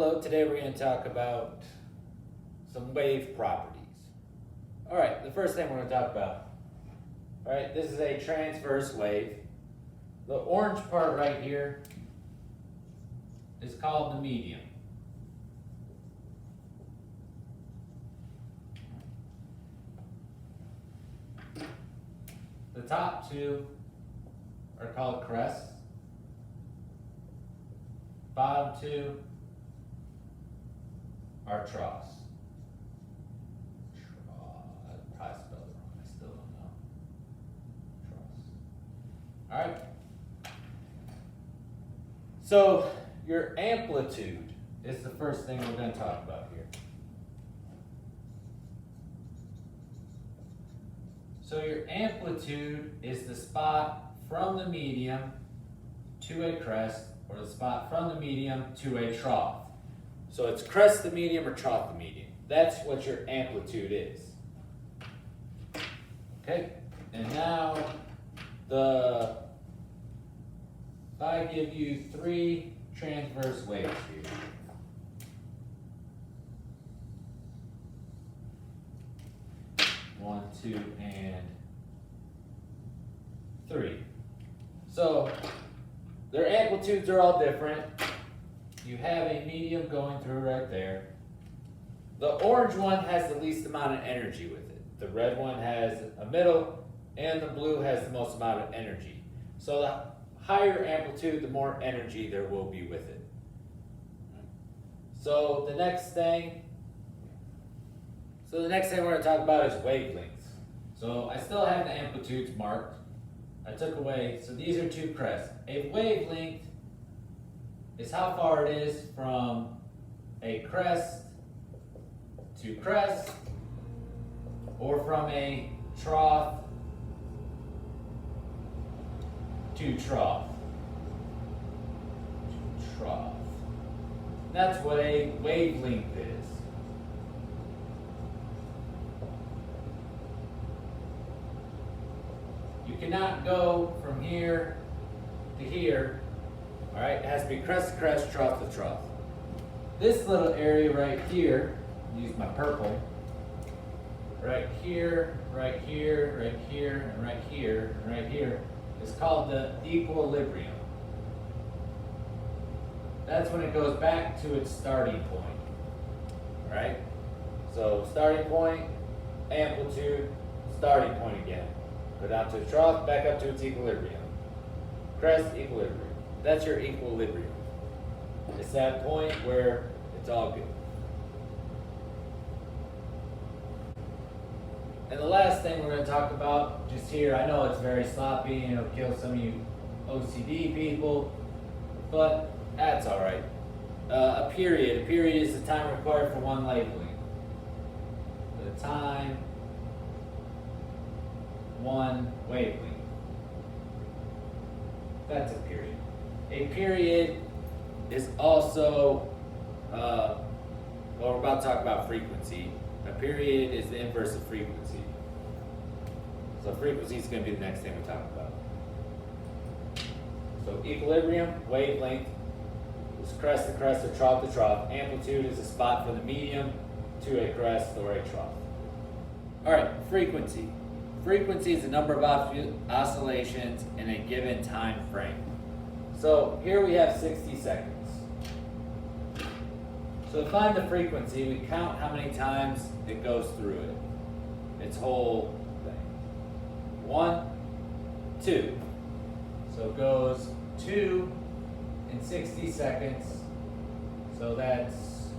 Hello, today we're going to talk about some wave properties. Alright, the first thing we're going to talk about. Alright, this is a transverse wave. The orange part right here is called the medium. The top two are called crests. Bottom two are troughs. I probably spelled it wrong. I still don't know. Troughs. All right. So your amplitude is the first thing we're going to talk about here. So your amplitude is the spot from the medium to a crest, or the spot from the medium to a trough. So it's crest the medium or trough the medium. That's what your amplitude is. Okay, and now if I give you three transverse waves here. One, two, and three. So their amplitudes are all different. You have a medium going through right there. The orange one has the least amount of energy with it. The red one has a middle, and the blue has the most amount of energy. So the higher amplitude, the more energy there will be with it. So the next thing we're going to talk about is wavelengths. So I still have the amplitudes marked. I took away, so these are two crests. A wavelength is how far it is from a crest to crest, or from a trough to trough. That's what a wavelength is. You cannot go from here to here. All right, it has to be crest to crest, trough to trough. This little area right here, use my purple, right here, right here, right here, and right here, and right here, is called the equilibrium. That's when it goes back to its starting point. All right? So starting point, amplitude, starting point again. Go down to the trough, back up to its equilibrium. Crest, equilibrium. That's your equilibrium. It's that point where it's all good. And the last thing we're going to talk about just here, I know it's very sloppy and it'll kill some of you OCD people, but that's all right. A period. A period is the time required for one wavelength. The time, one wavelength. That's a period. A period is also, well, we're about to talk about frequency. A period is the inverse of frequency. So frequency is going to be the next thing we talk about. So equilibrium, wavelength, is crest to crest or trough to trough. Amplitude is a spot from the medium to a crest or a trough. All right, frequency. Frequency is the number of oscillations in a given time frame. So here we have 60 seconds. So to find the frequency, we count how many times it goes through it. Its whole thing. 1, 2. So it goes 2 in 60 seconds. So that's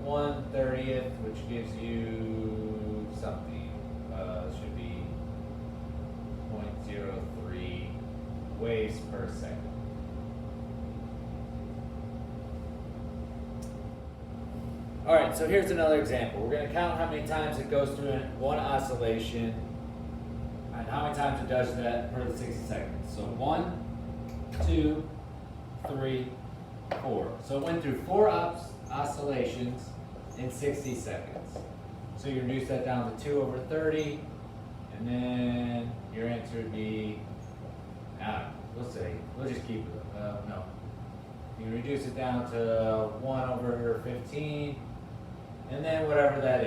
1/30th, which gives you something. Should be 0.03 waves per second. All right, so here's another example. We're going to count how many times it goes through one oscillation and how many times it does that per the 60 seconds. So 1, 2, 3, 4. So it went through 4 oscillations in 60 seconds. So you reduce that down to 2 over 30, and then your answer would be, we'll say, we'll just keep it, no. You reduce it down to 1 over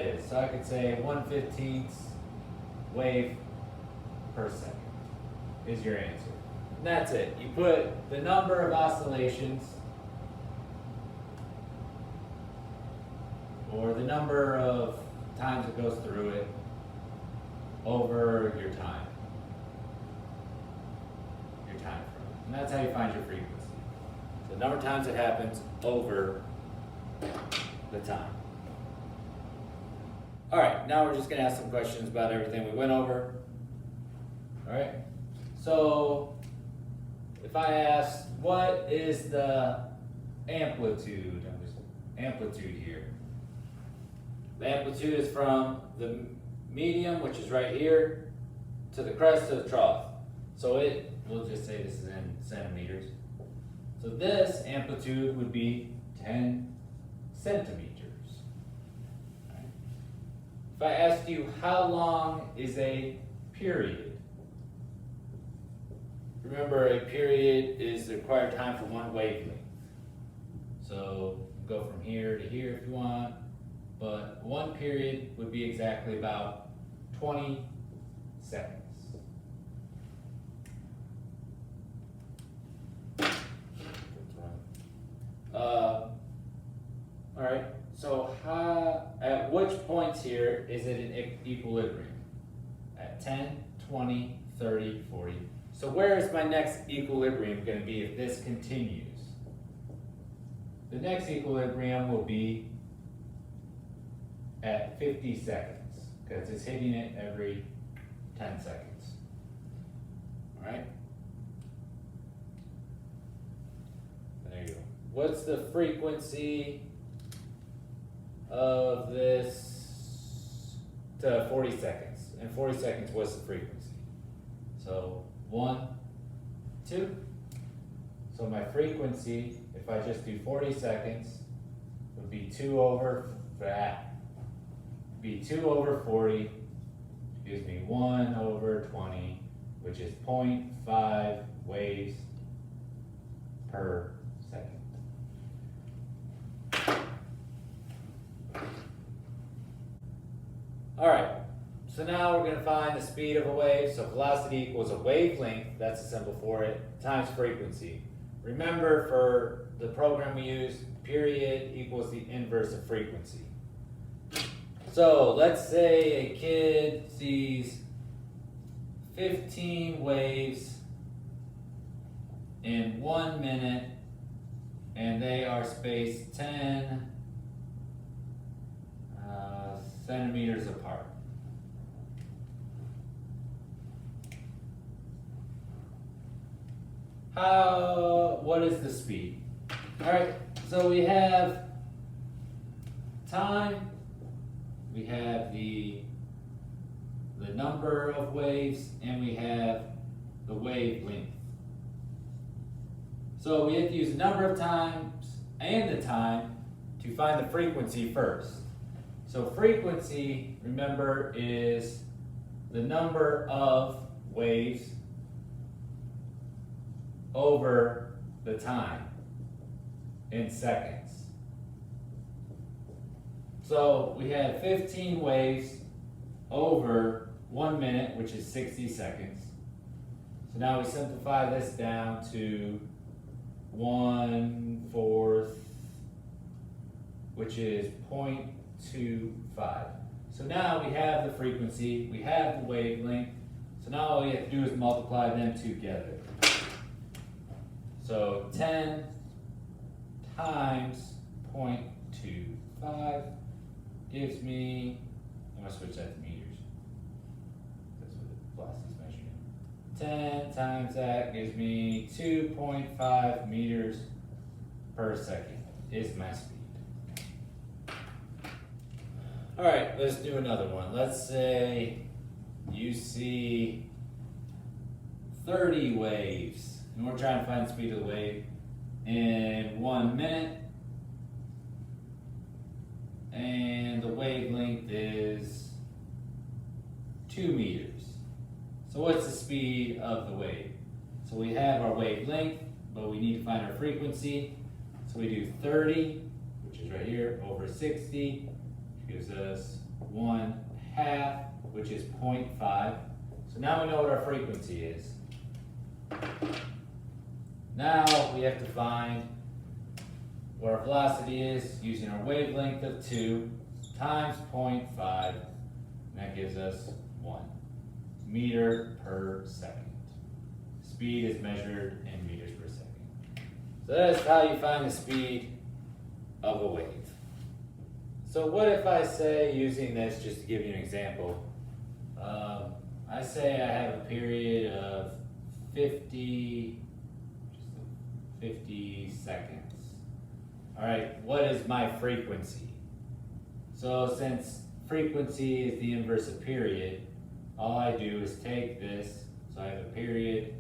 is. So I could say 1/15 wave per second is your answer. And that's it. You put the number of oscillations or the number of times it goes through it over your time. Your time frame. And that's how you find your frequency. So the number of times it happens over the time. All right, now we're just gonna ask some questions about everything we went over. All right, so if I ask, what is the amplitude? Amplitude here. The amplitude is from the medium, which is right here, to the crest of the trough. So we'll just say this is in centimeters. So this amplitude would be 10 centimeters. Right. If I asked you, how long is a period? Remember, a period is the required time for one wavelength. So go from here to here if you want, but one period would be exactly about 20 seconds. All right, so at which points here is it in equilibrium? At 10, 20, 30, 40. So where is my next equilibrium going to be if this continues? The next equilibrium will be at 50 seconds because it's hitting it every 10 seconds. All right? There you go. What's the frequency of this to 40 seconds? And 40 seconds, what's the frequency? So 1, 2. So my frequency, if I just do 40 seconds, would be 2 over 40, gives me 1 over 20, which is 0.5 waves per second. All right, so now we're going to find the speed of a wave. So velocity equals a wavelength, that's a symbol for it, times frequency. Remember, for the program we use, period equals the inverse of frequency. So let's say a kid sees 15 waves in 1 minute, and they are spaced 10 centimeters apart. What is the speed? All right, so we have time, we have the number of waves, and we have the wavelength. So we have to use the number of times and the time to find the frequency first. So frequency, remember, is the number of waves over the time in seconds. So we have 15 waves over 1 minute, which is 60 seconds. So now we simplify this down to 1/4, which is 0.25. So now we have the frequency, we have the wavelength, so now all we have to do is multiply them together. So 10 times 0.25 gives me, I'm going to switch that to meters. That's what the velocity is measuring. 10 times that gives me 2.5 meters per second is my speed. All right, let's do another one. Let's say you see 30 waves, and we're trying to find the speed of the wave in 1 minute, and the wavelength is 2 meters. So what's the speed of the wave? So we have our wavelength, but we need to find our frequency. So we do 30, which is right here, over 60, which gives us 1/2, which is 0.5. So now we know what our frequency is. Now we have to find what our velocity is using our wavelength of 2 times 0.5, and that gives us 1 meter per second. Speed is measured in meters per second. So that's how you find the speed of a wave. So what if I say, using this just to give you an example, I say I have a period of 50 seconds. All right, what is my frequency? So since frequency is the inverse of period, all I do is take this, so I have a period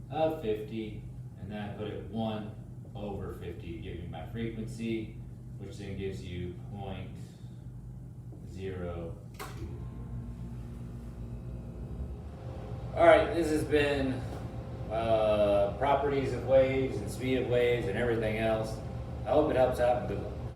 of 50, and then I put it 1 over 50 to give me my frequency, which then gives you 0.02. All right, this has been properties of waves and speed of waves and everything else. I hope it helps out, and good luck.